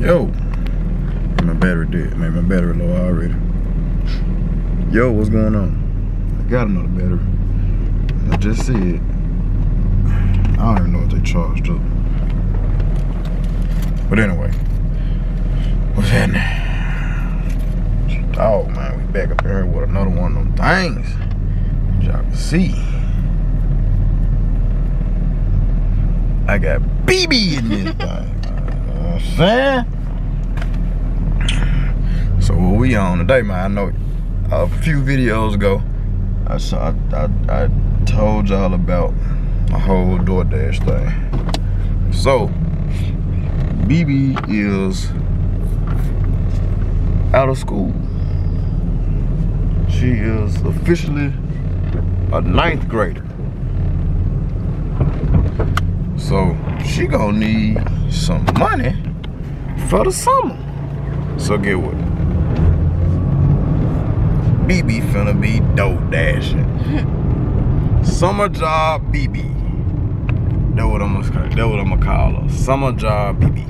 Yo, my battery dead. Man, my battery low already. Yo, what's going on? I got another battery. I just see it. I don't even know what they charged up. But anyway, what's happening? Oh man, we back up here with another one of them things. Y'all can see. I got BB in this thing. You know what I'm saying? So what we on today, man? I know a few videos ago, I told y'all about my whole DoorDash thing. So BB is out of school. She is officially a 9th grader. So she gonna need some money for the summer. So get what? BB finna be dope dashing. Summer job BB. That's what I'm gonna call her. Summer job BB.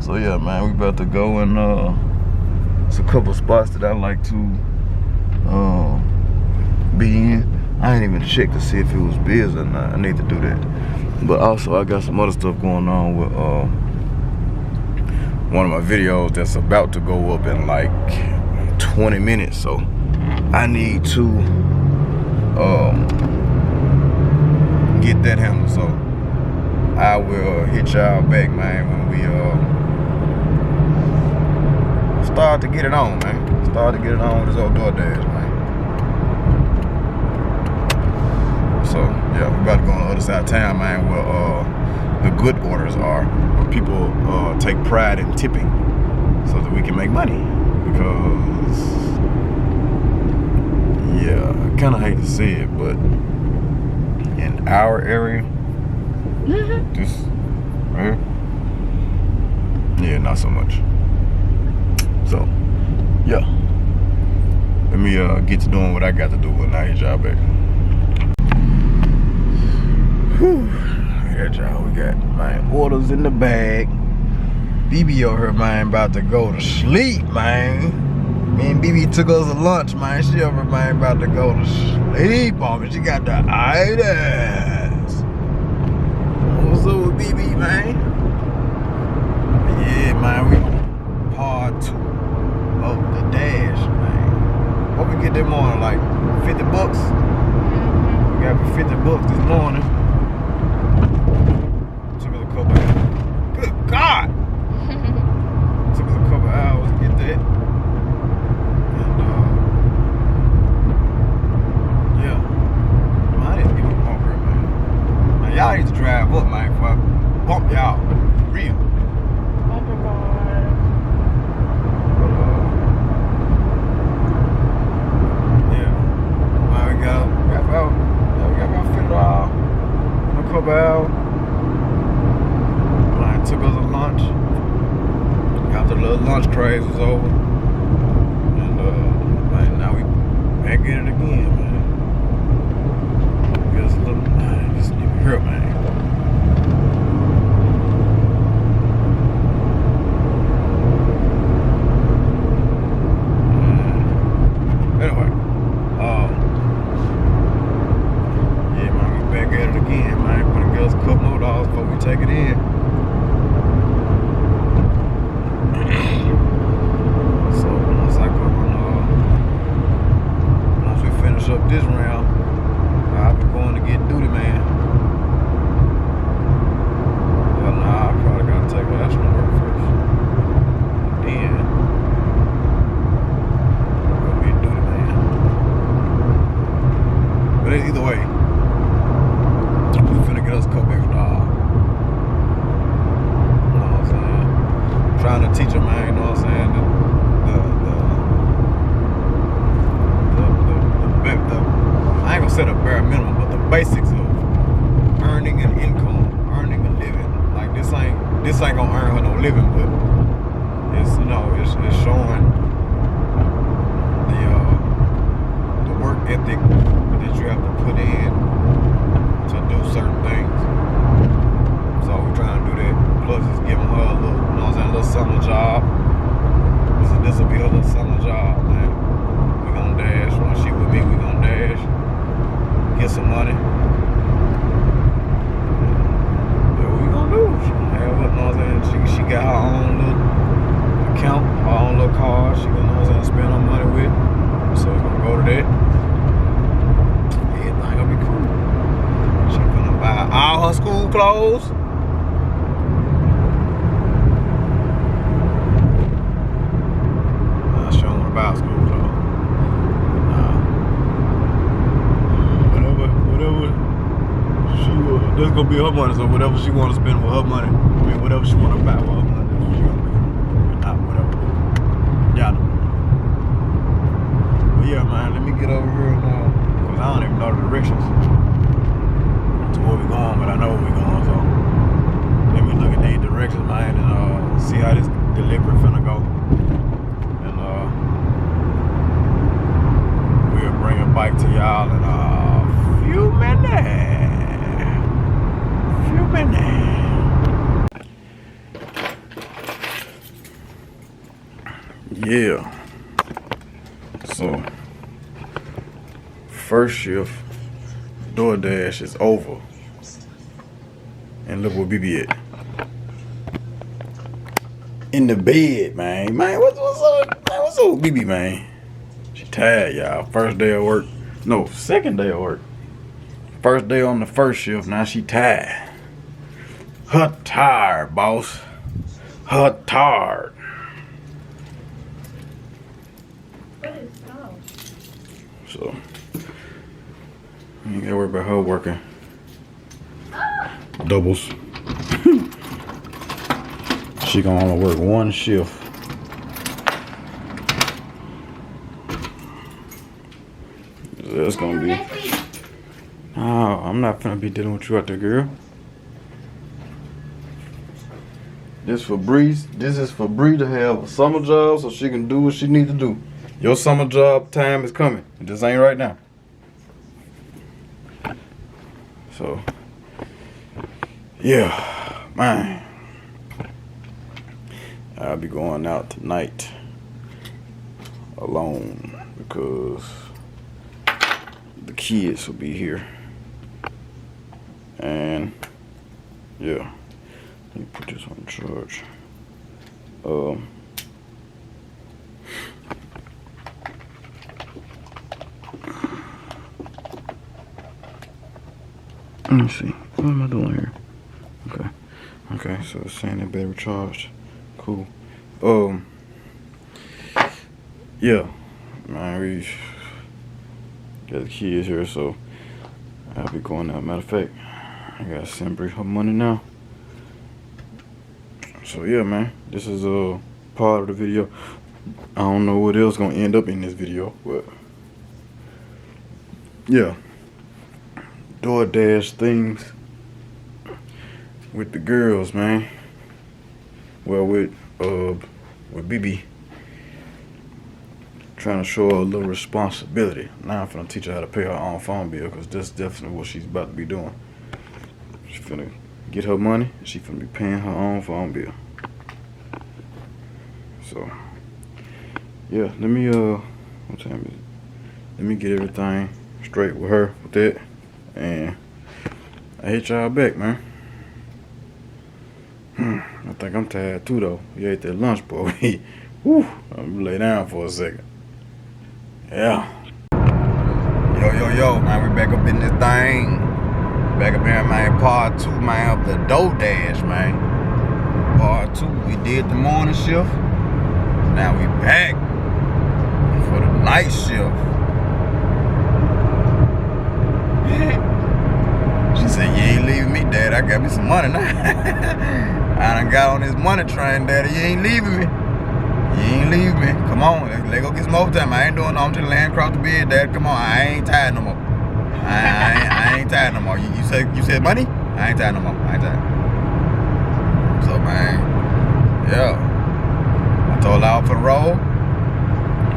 So yeah, man, we about to go and it's a couple spots that I like to be in. I ain't even checked to see if it was busy or not. I need to do that. But also I got some other stuff going on with one of my videos that's about to go up in like 20 minutes. So I need to get that handled. So I will hit y'all back, man, when we start to get it on, man. Start to get it on with this old DoorDash, man. So yeah, we about to go on the other side of town, man, where the good orders are, where people take pride in tipping so that we can make money. Because yeah, I kinda hate to say it, but in our area, this right here, yeah, not so much. So yeah, let me get to doing what I got to do and I hit y'all back. Whew. Yeah, y'all, we got my orders in the bag. BB over here, man, about to go to sleep, man. Me and BB took us a lunch, man. She over here, man, about to go to sleep on me. She got the itis. What's up with BB, man? Yeah, man, we on part 2 of the dash, man. What we get that morning, like 50 bucks? We got me 50 bucks this morning. Took us a couple hours. Good God! Took us a couple hours to get that. And yeah. Man, I need to give a bumper, man. Now y'all need to drive up, man, before I bump y'all. Real. Bumper bar. But yeah. Man, we got about $50 in a couple hours. Took us a lunch. After the little lunch craze was over. And man, now we back at it again, man. Just a little, man, just need to hurt, man. Anyway, yeah, man, we back at it again, man. Gonna get us a couple more dollars before we take it in. Up this round, I'll be going to get duty, man. Well, nah, I probably gotta take my extra work first. Then go get duty, man. But either way, we finna get us a couple extra dollars. You know what I'm saying? I'm trying to teach them, man. You know what I'm saying? I ain't gonna set a bare minimum, but the basics of earning an income, earning a living. Like this ain't gonna earn her no living, but it's, you know, it's showing the work ethic that you have to put in to do certain things. So we're trying to do that. Plus it's giving her a little, you know what I'm saying, a little something clothes. Not showing about school clothes. Whatever she that's gonna be her money. So whatever she want to spend with her money, I mean whatever she want to buy with her money, that's what she gonna be. Not whatever. Y'all know. But yeah, man, let me get over here now, cause I don't even know the directions to where we going, but I know where we going. So let me look at these directions, man, and see how this delivery finna go. And we'll bring it back to y'all in a few minutes. Yeah. So first shift DoorDash is over. And look where BB at. In the bed, man. Man, what's up? Man, what's up with BB, man? She tired, y'all. First day of work. No, second day of work. First day on the first shift. Now she tired. Her tired, boss. Her tired. So you ain't gotta worry about her working doubles. She gonna only work one shift. That's gonna be. No, I'm not finna be dealing with you out there, girl. This for Breeze. This is for Bree to have a summer job so she can do what she need to do. Your summer job time is coming. It just ain't right now. So, yeah, man. I'll be going out tonight alone because the kids will be here. And, yeah. Let me put this on charge. Let me see. What am I doing here? Okay. Okay, so it's saying that battery charged. Cool. Yeah. Man, we got the kids here, so I'll be going out. Matter of fact, I gotta send Bree her money now. So yeah, man, this is a part of the video. I don't know what else gonna end up in this video, but yeah. DoorDash things with the girls, man. Well, with BB, trying to show her a little responsibility. Now I'm finna teach her how to pay her own phone bill, because that's definitely what she's about to be doing. She's finna get her money, and she's finna be paying her own phone bill. So yeah, let me what time is it? Let me get everything straight with her with that. And I hit y'all back, man. I think I'm tired too, though. You ate that lunch, boy. Whew, I'm gonna lay down for a second. Yeah. Yo, man. We back up in this thing. Back up here, man. Part 2, man, of the DoorDash, man. Part 2. We did the morning shift. Now we back for the night shift. She said, "You ain't leaving me, Dad. I got me some money now." I done got on this money train, Daddy. You ain't leaving me. You ain't leaving me. Come on, let's go get some overtime. I ain't doing no. I'm just laying across the bed, Dad. Come on, I ain't tired no more. I ain't tired no more. You said money? I ain't tired no more. I ain't tired. So, man, yeah. I told her out for the roll.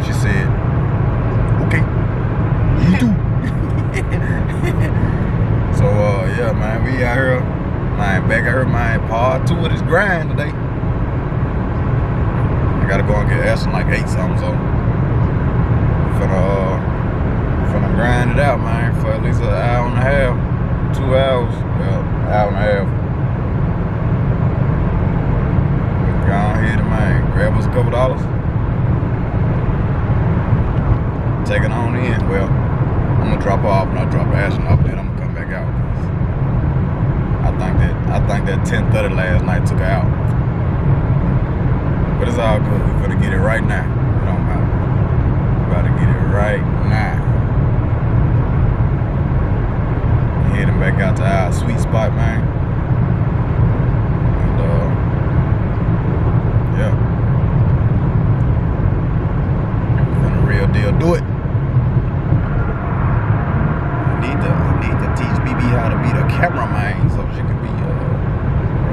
She said, "Okay, you do." So yeah, man, we out here, man, back out here, man, part 2 of this grind today. I gotta go and get Ashton like 8 something, so finna grind it out, man, for at least an hour and a half, 2 hours, well, hour and a half. Go on here, man, grab us a couple dollars, take it on in. Well, I'm gonna drop her off and I'll drop Ashton off, then I'm gonna come back out. I think that think that 10:30 last night took her out. But it's all good. We're gonna get it right now. It don't matter. We're about to get it right now. Heading back out to our sweet spot, man. And yeah. Finna real deal do it. I need to teach BB how to be the cameraman so she can be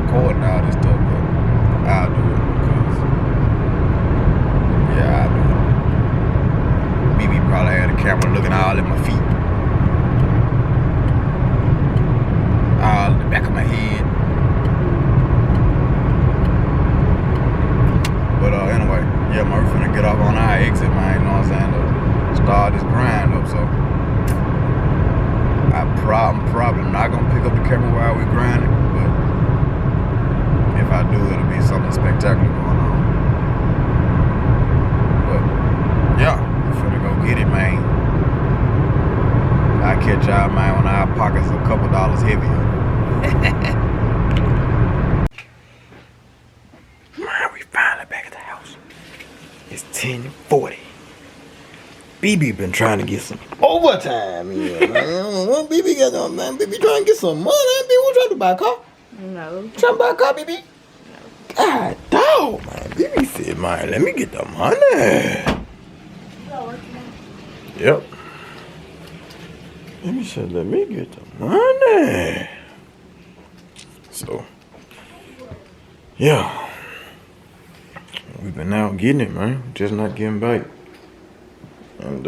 recording all this stuff, but I'll do it because I'll do it. BB probably had a camera looking all at my feet, all in the back of my head. But anyway, yeah, man, we're finna get off on our exit, man. You know what I'm saying? To start this grind up, so. I'm probably not gonna pick up the camera while we're grinding, but if I do, it'll be something spectacular going on. But yeah, we're finna go get it, man. I'll catch y'all, man, when our pockets a couple dollars heavier. Man, we finally back at the house. It's 10:40. BB been trying to get some overtime here, man. What BB got on, man? BB trying to get some money. BB, what trying to buy a car? No. Trying to buy a car, BB? No. God, dog, man. BB said, man, let me get the money. Yep. BB said, let me get the money. So, yeah. We've been out getting it, man. Just not getting back. And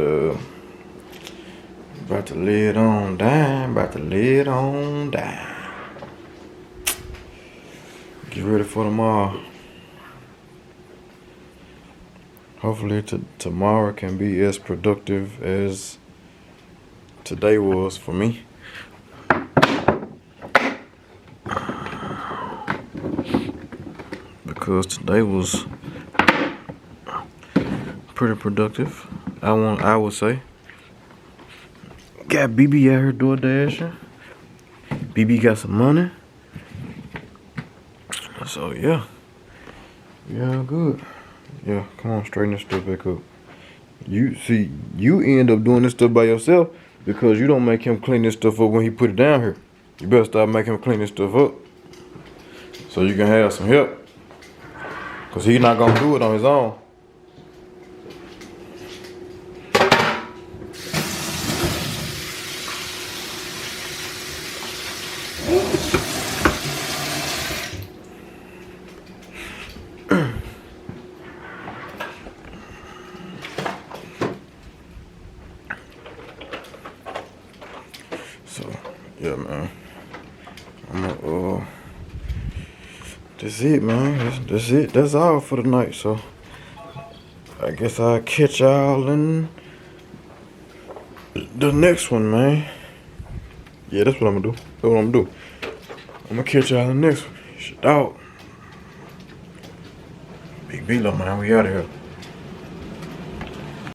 about to lay it on down, Get ready for tomorrow. Hopefully tomorrow can be as productive as today was for me. Because today was pretty productive. I would say. Got BB out here door dashing. BB got some money. So yeah. Yeah, good. Yeah, come on, straighten this stuff back up. You see, you end up doing this stuff by yourself because you don't make him clean this stuff up when he put it down here. You better start making him clean this stuff up so you can have some help. Cause he's not gonna do it on his own. So, yeah, man. That's it, man. That's it. That's all for the night. So, I guess I'll catch y'all in the next one, man. Yeah, that's what I'm gonna do. That's what I'm gonna do. I'm gonna catch y'all in the next one. Shit out. Big Beelo, man. We out of here.